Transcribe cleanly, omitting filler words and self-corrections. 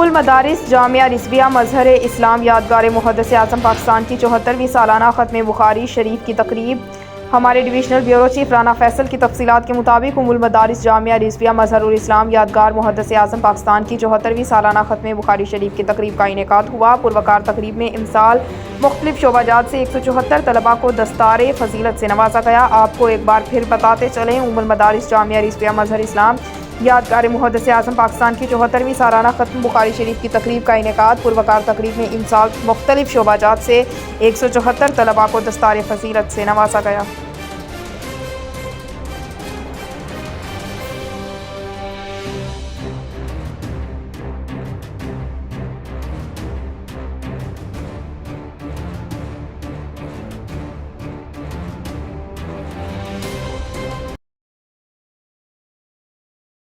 उम्मुल मदारिस जामिया रिज़विया मज़हर इस्लाम यादगार मुहद्दिस आज़म पाकिस्तान की 74वीं सालाना ख़त्म बुखारी शरीफ की तकरीब। हमारे divisional bureau chief Rana Faisal की तफसीलात के मुताबिक उम्मुल मदारिस जामिया रिज़विया मज़हर इस्लाम यादगार मुहद्दिस आज़म पाकिस्तान की 74वीं सालाना ख़त्म बुखारी शरीफ की तकरीब का इनेकाद हुआ। पुरवकार तकरीब में इमसाल मुख्तलिफ शोबाजात से 174 तलबा को दस्तारे फजीलत से नवाजा गया। आपको एक बार फिर बताते चलें, उम्मुल मदारिस जामिया रिज़विया मज़हर इस्लाम यादगार मुहद्दिस आज़म पाकिस्तान की 74वीं सालाना ख़त्म बुखारी शरीफ की तकरीब का इनेकाद। पुरवकार तकरीब में इमसाल मुख्तलिफ शोबाजात से 174 तलबा को दस्तारे फजीलत से नवाजा गया।